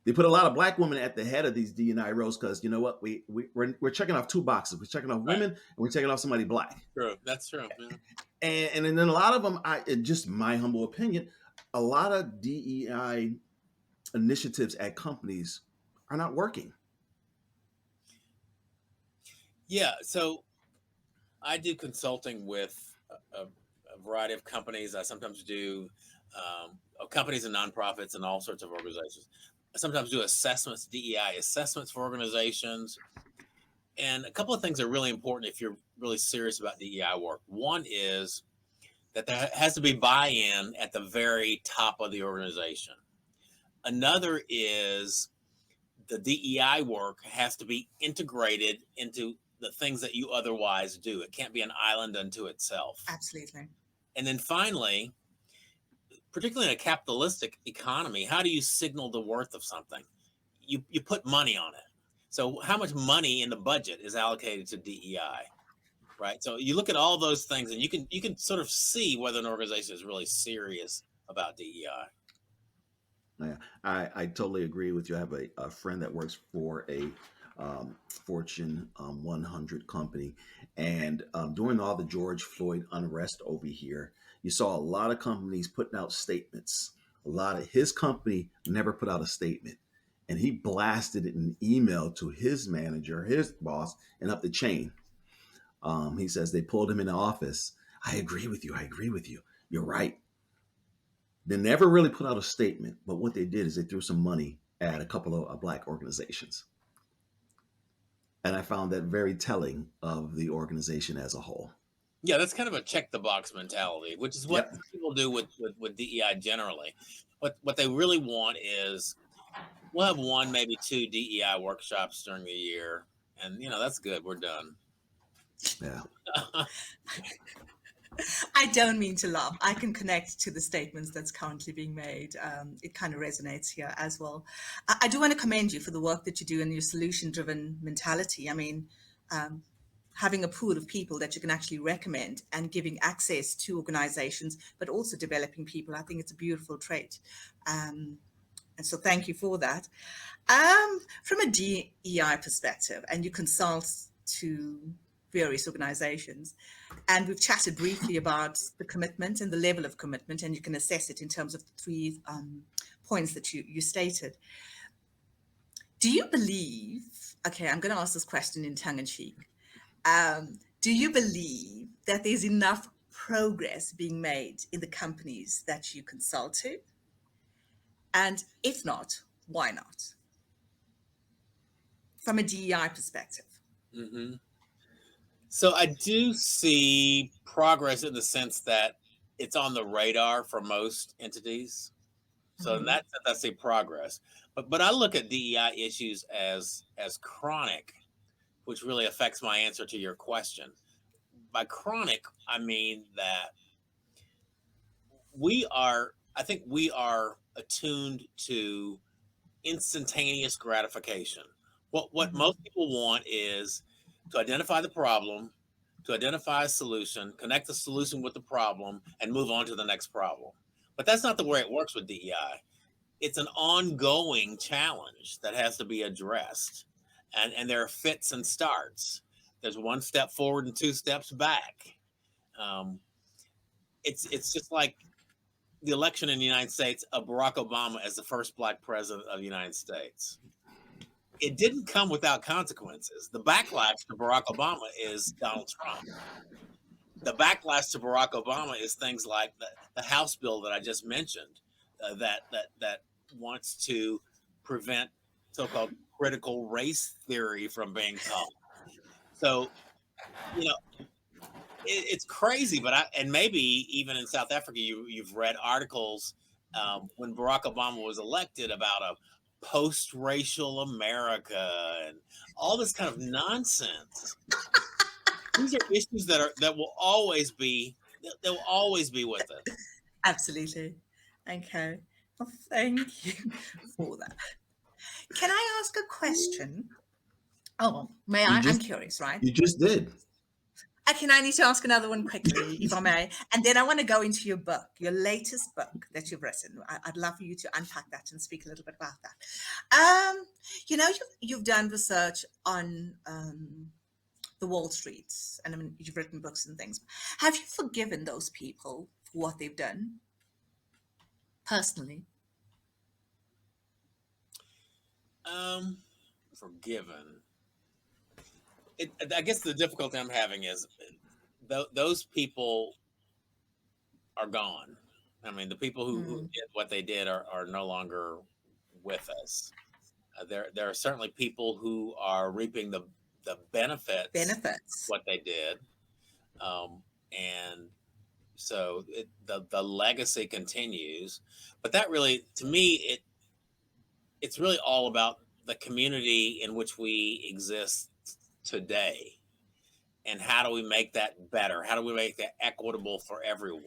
A: They put a lot of black women at the head of these D&I roles because you know what? We're checking off two boxes. We're checking off
C: Right.
A: women and we're checking off somebody black.
C: True. That's true. Yeah.
A: And then a lot of them, just my humble opinion, a lot of DEI initiatives at companies are not working.
C: Yeah. So I do consulting with a variety of companies. I sometimes do companies and nonprofits and all sorts of organizations. I sometimes do assessments, DEI assessments for organizations. And a couple of things are really important if you're really serious about DEI work. One is that there has to be buy-in at the very top of the organization. Another is the DEI work has to be integrated into the things that you otherwise do. It can't be an island unto itself.
B: Absolutely.
C: And then finally, particularly in a capitalistic economy, how do you signal the worth of something? You put money on it. So how much money in the budget is allocated to DEI? Right. So you look at all those things and you can sort of see whether an organization is really serious about DEI.
A: Yeah, I totally agree with you. I have a friend that works for a Fortune 100 company. And during all the George Floyd unrest over here, you saw a lot of companies putting out statements. A lot of his company never put out a statement. And he blasted it in an email to his manager, his boss, and up the chain. He says they pulled him in the office. I agree with you. I agree with you. You're right. They never really put out a statement, but what they did is they threw some money at a couple of black organizations. And I found that very telling of the organization as a whole.
C: Yeah, that's kind of a check the box mentality, which is what
A: Yep.
C: people do with DEI generally. What they really want is we'll have one, maybe two DEI workshops during the year. And that's good. We're done.
A: Yeah.
B: I don't mean to laugh. I can connect to the statements that's currently being made. It kind of resonates here as well. I do want to commend you for the work that you do and your solution-driven mentality. I mean, having a pool of people that you can actually recommend and giving access to organizations, but also developing people, I think it's a beautiful trait. And so thank you for that. From a DEI perspective, and you consult to various organizations, and we've chatted briefly about the commitment and the level of commitment, and you can assess it in terms of the three points that you stated. Do you believe, okay, I'm going to ask this question in tongue in cheek. Do you believe that there's enough progress being made in the companies that you consult to? And if not, why not? From a DEI perspective.
C: Mm-hmm. So I do see progress in the sense that it's on the radar for most entities. So in that sense, I see progress. But I look at DEI issues as chronic, which really affects my answer to your question. By chronic, I mean that I think we are attuned to instantaneous gratification. What most people want is to identify the problem, to identify a solution, connect the solution with the problem, and move on to the next problem. But that's not the way it works with DEI. It's an ongoing challenge that has to be addressed. And there are fits and starts. There's one step forward and two steps back. It's just like the election in the United States of Barack Obama as the first black president of the United States. It didn't come without consequences. The backlash to Barack Obama is Donald Trump. The backlash to Barack Obama is things like the House bill that I just mentioned that wants to prevent so-called critical race theory from being taught. So, it's crazy, but and maybe even in South Africa, you've read articles when Barack Obama was elected about a post-racial America and all this kind of nonsense. These are issues that will always be with us.
B: Absolutely. Okay. Well, thank you for that. Can I ask a question? Oh, may
A: You
B: I? I'm
A: just
B: curious, right?
A: you just did.
B: I need to ask another one quickly, if I may. And then I want to go into your book, your latest book that you've written. I'd love for you to unpack that and speak a little bit about that. You've done research on the Wall Streets, and I mean, you've written books and things. Have you forgiven those people for what they've done personally?
C: Forgiven. I guess the difficulty I'm having is those people are gone. I mean, the people who did what they did are no longer with us. There are certainly people who are reaping the benefits of
B: Benefits.
C: what they did, and so the legacy continues. But that really, to me, it's really all about the community in which we exist today, and how do we make that better? How do we make that equitable for everyone?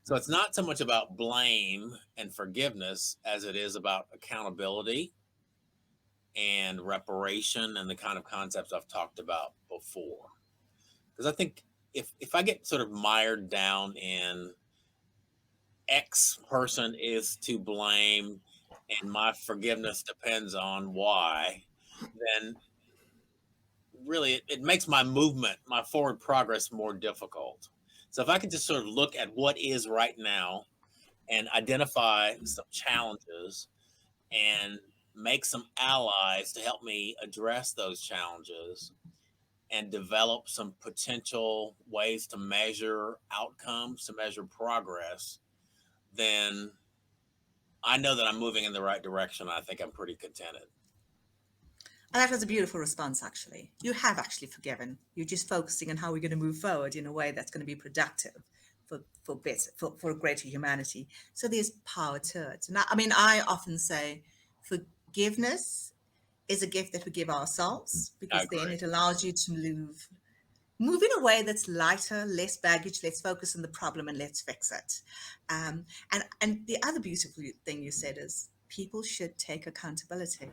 C: So it's not so much about blame and forgiveness as it is about accountability and reparation and the kind of concepts I've talked about before. Because I think if I get sort of mired down in X person is to blame and my forgiveness depends on Y, then really it makes my movement, my forward progress more difficult. So if I can just sort of look at what is right now and identify some challenges and make some allies to help me address those challenges and develop some potential ways to measure outcomes, to measure progress, then I know that I'm moving in the right direction. I think I'm pretty contented.
B: And that was a beautiful response, actually. You have actually forgiven. You're just focusing on how we're going to move forward in a way that's going to be productive for better, for greater humanity. So there's power to it. And I mean, I often say forgiveness is a gift that we give ourselves, because then it allows you to move in a way that's lighter, less baggage. Let's focus on the problem and let's fix it. And the other beautiful thing you said is people should take accountability.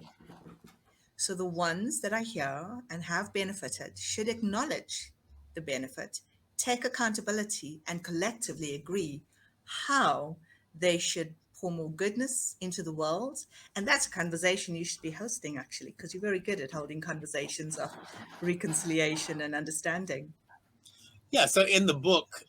B: So the ones that are here and have benefited should acknowledge the benefit, take accountability, and collectively agree how they should pour more goodness into the world. And that's a conversation you should be hosting, actually, because you're very good at holding conversations of reconciliation and understanding.
C: Yeah. So in the book,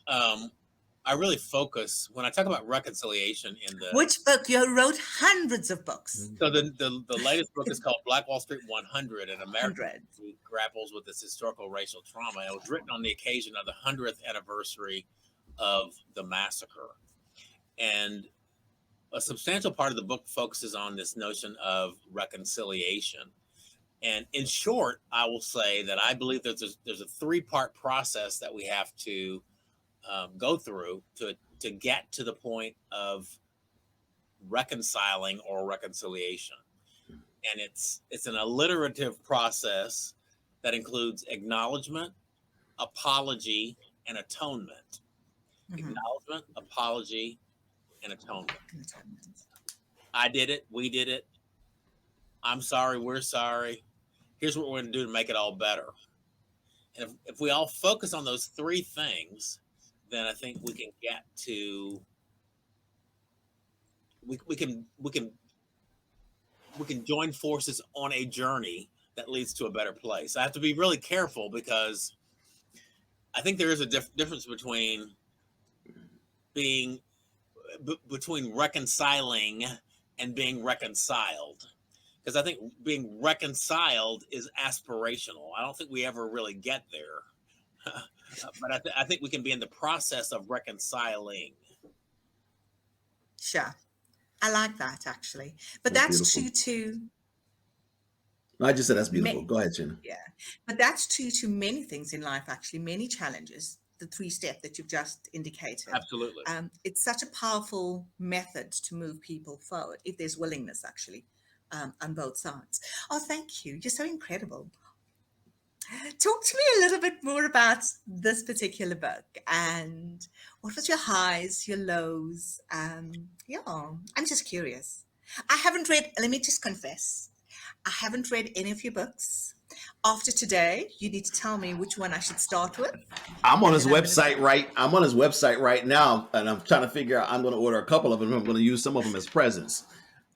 C: I really focus when I talk about reconciliation in the.
B: Which book? You wrote hundreds of books.
C: So the latest book is called Black Wall Street 100, and America
B: Hundreds.
C: grapples with this historical racial trauma. It was written on the occasion of the 100th anniversary of the massacre, and a substantial part of the book focuses on this notion of reconciliation. And in short, I will say that I believe that there's a three-part process that we have to go through to get to the point of reconciling or reconciliation. And it's an alliterative process that includes acknowledgement, apology, and atonement. Acknowledgement, apology, and atonement. I did it. We did it. I'm sorry. We're sorry. Here's what we're going to do to make it all better. And if we all focus on those three things, then I think we can get to we can join forces on a journey that leads to a better place. I have to be really careful because I think there is a difference between between reconciling and being reconciled. Because I think being reconciled is aspirational. I don't think we ever really get there. But I think we can be in the process of reconciling.
B: Sure. I like that, actually. But that's true to.
A: No, I just said that's beautiful. Go ahead, Jenna.
B: Yeah. But that's true to many things in life, actually, many challenges. the 3-step that you've just indicated.
C: Absolutely.
B: It's such a powerful method to move people forward if there's willingness, actually, on both sides. Oh, thank you. You're so incredible. Talk to me a little bit more about this particular book and what was your highs, your lows? Yeah, I'm just curious. I haven't read, let me just confess, I haven't read any of your books. After today, you need to tell me which one I should start with.
A: I'm on
B: And
A: his
B: then I'm
A: website I'm on his website right now, and I'm trying to figure out. I'm going to order a couple of them. I'm going to use some of them as presents.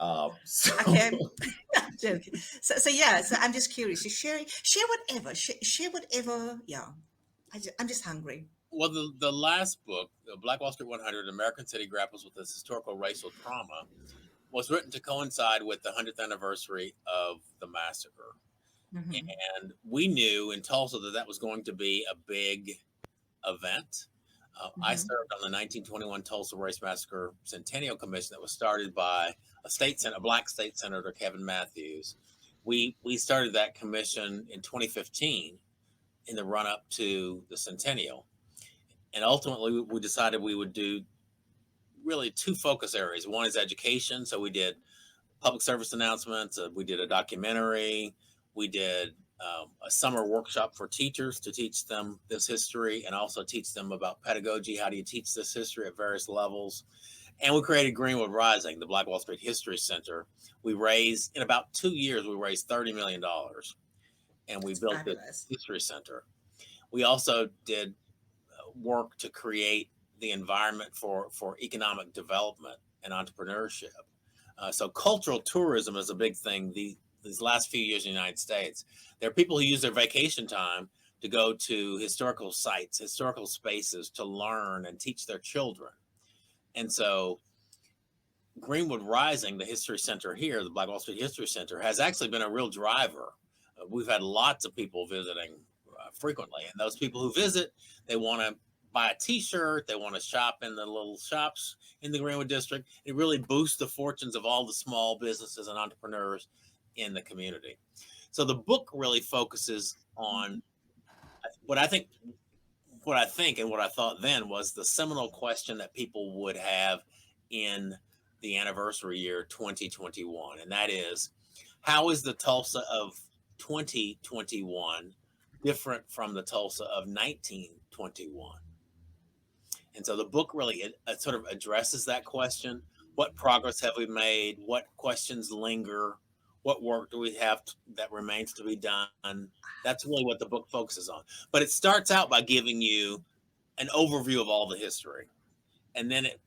B: Okay. Joking. So yeah, so I'm just curious. So share whatever. Yeah, I'm just hungry.
C: Well, the last book, the Black Wall Street 100, American City Grapples with this Historical Racial Trauma, was written to coincide with the 100th anniversary of the massacre.
B: Mm-hmm.
C: And we knew in Tulsa that was going to be a big event. I served on the 1921 Tulsa Race Massacre Centennial Commission that was started by a black state senator, Kevin Matthews. We started that commission in 2015 in the run-up to the centennial. And ultimately, we decided we would do really 2 focus areas. One is education. So we did public service announcements. We did a documentary. We did a summer workshop for teachers to teach them this history and also teach them about pedagogy. How do you teach this history at various levels? And we created Greenwood Rising, the Black Wall Street History Center. In about 2 years, we raised $30 million and we built this history center. We also did work to create the environment for economic development and entrepreneurship. So cultural tourism is a big thing these last few years in the United States. There are people who use their vacation time to go to historical sites, historical spaces to learn and teach their children. And so Greenwood Rising, the history center here, the Black Wall Street History Center, has actually been a real driver. We've had lots of people visiting frequently, and those people who visit, they want to buy a t-shirt, they want to shop in the little shops in the Greenwood district. It really boosts the fortunes of all the small businesses and entrepreneurs in the community. So the book really focuses on what I think and what I thought then was the seminal question that people would have in the anniversary year 2021. And that is, how is the Tulsa of 2021 different from the Tulsa of 1921? And so the book really sort of addresses that question. What progress have we made? What questions linger? What work do we have that remains to be done? That's really what the book focuses on. But it starts out by giving you an overview of all the history. And then it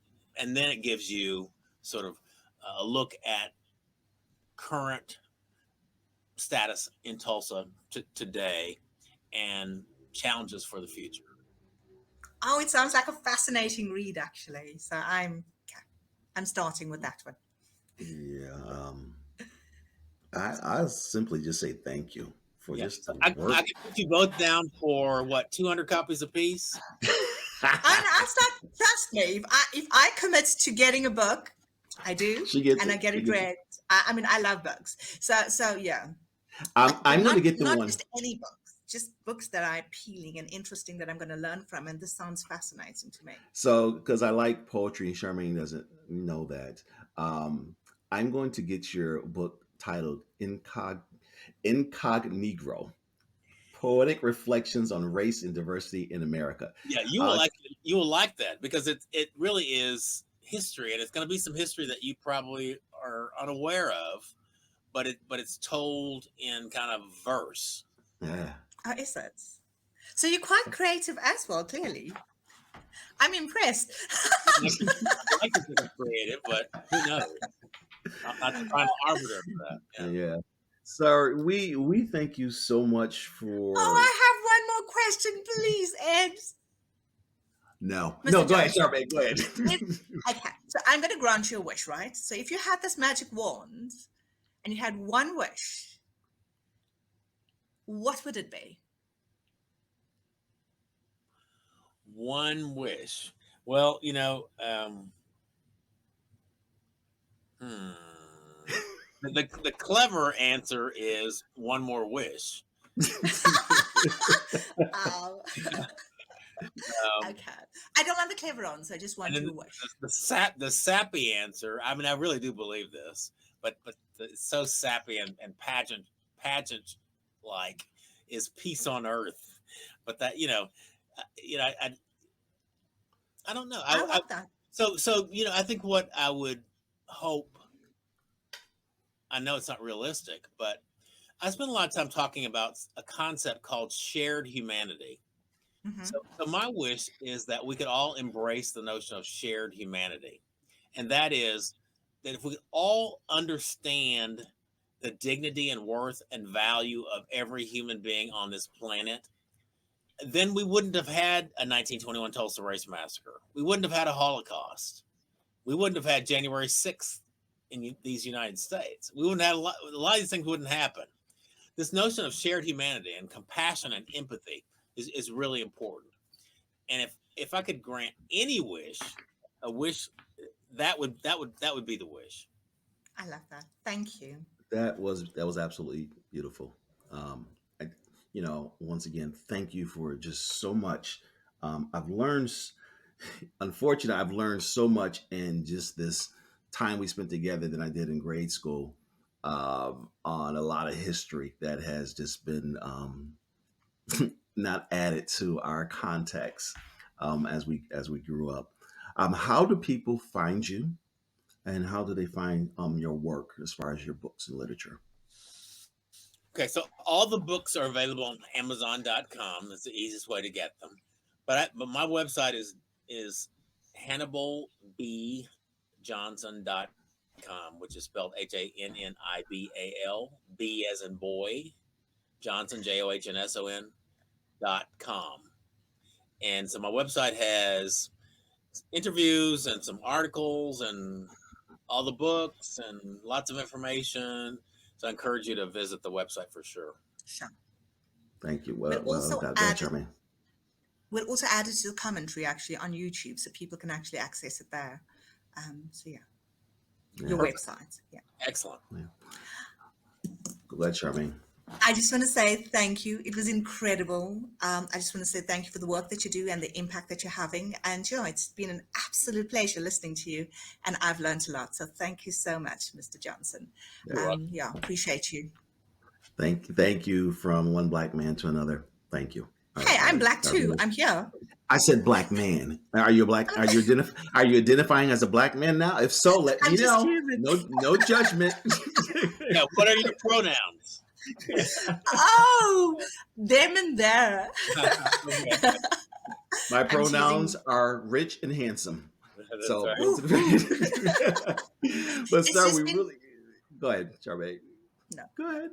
C: gives you sort of a look at current status in Tulsa today and challenges for the future.
B: Oh, it sounds like a fascinating read, actually. So I'm starting with that one.
A: Yeah. I simply just say thank you for just the
C: I
A: work.
C: can put you both down for what, 200 copies a piece?
B: I'll start. Trust me, if I commit to getting a book, I do, I get it read. I mean, I love books, so yeah.
A: I'm going to get the one.
B: Not just any books, just books that are appealing and interesting that I'm going to learn from, and this sounds fascinating to me.
A: So, because I like poetry, Charmaine doesn't know that. I'm going to get your book titled Incognegro: Poetic Reflections on Race and Diversity in America.
C: Yeah, you will like that because it really is history, and it's going to be some history that you probably are unaware of, but it's told in kind of verse.
A: Yeah.
B: Oh, is it? So you're quite creative as well, clearly. I'm impressed.
C: I like to think I'm creative, but who knows? I'm not the final arbiter of that.
A: Yeah. So we thank you so much for.
B: Oh, I have one more question, please, Ed.
A: No,
B: Mr.
A: no, go ahead,
B: Johnson.
A: Charmaine, go ahead.
B: Okay, so I'm going to grant you a wish, right? So if you had this magic wand and you had one wish, what would it be?
C: One wish. Well, the clever answer is one more wish.
B: Okay. I don't have the clever on, so I just want your wish.
C: The sappy answer. I mean, I really do believe this, but it's so sappy and pageant like is peace on earth. But that I don't know.
B: I love that.
C: So I think what I would hope. I know it's not realistic, but I spend a lot of time talking about a concept called shared humanity.
B: Mm-hmm.
C: So my wish is that we could all embrace the notion of shared humanity. And that is that if we all understand the dignity and worth and value of every human being on this planet, then we wouldn't have had a 1921 Tulsa Race Massacre. We wouldn't have had a Holocaust. We wouldn't have had January 6th in these United States. We wouldn't have a lot of these things wouldn't happen. This notion of shared humanity and compassion and empathy is really important. And if I could grant any wish, a wish that would be the wish.
B: I love that. Thank you.
A: That was absolutely beautiful. I, once again, thank you for just so much. I've learned, unfortunately, I've learned so much in just this time we spent together than I did in grade school on a lot of history that has just been not added to our context as we grew up. How do people find you, and how do they find your work as far as your books and literature?
C: Okay, so all the books are available on Amazon.com. That's the easiest way to get them. But my website is Hannibal B Johnson.com, which is spelled HANNIBAL, B as in boy, Johnson, JOHNSON.com. And so my website has interviews and some articles and all the books and lots of information. So I encourage you to visit the website for sure.
B: Sure.
A: Thank you.
B: We'll also add it to the commentary actually on YouTube, so people can actually access it there. So your website. Yeah.
C: Excellent.
A: Yeah. Go ahead, Charmaine.
B: I just want to say thank you. It was incredible. I just want to say thank you for the work that you do and the impact that you're having. And it's been an absolute pleasure listening to you, and I've learned a lot. So thank you so much, Mr. Johnson. Appreciate you.
A: Thank you from one black man to another. Thank you.
B: Hey, I'm black too. I'm here.
A: I said black man. Are you black? Are you identifying as a black man now? If so, let me know. No judgment.
C: Yeah. What are your pronouns?
B: Oh, them and there.
A: My pronouns are rich and handsome.
C: That's
A: so,
C: right.
A: But sir, we really go ahead, Charmaine.
B: No,
A: go ahead.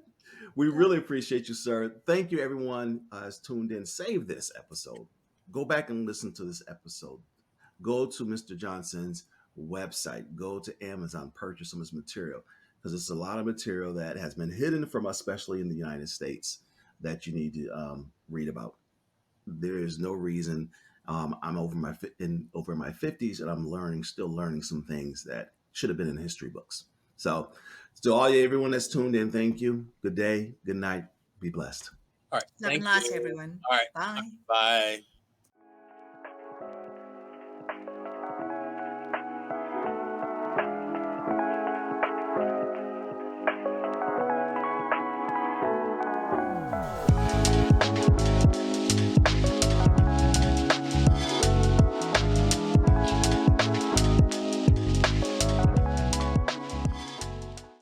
A: We really appreciate you, sir. Thank you, everyone has tuned in. Save this episode. Go back and listen to this episode. Go to Mr. Johnson's website. Go to Amazon. Purchase some of his material, because it's a lot of material that has been hidden from us, especially in the United States, that you need to read about. There is no reason. I'm over my 50s, and I'm still learning some things that should have been in history books. So, to everyone that's tuned in, thank you. Good day. Good night. Be blessed.
C: All right.
B: Love and light, everyone.
C: All right.
B: Bye.
C: Bye.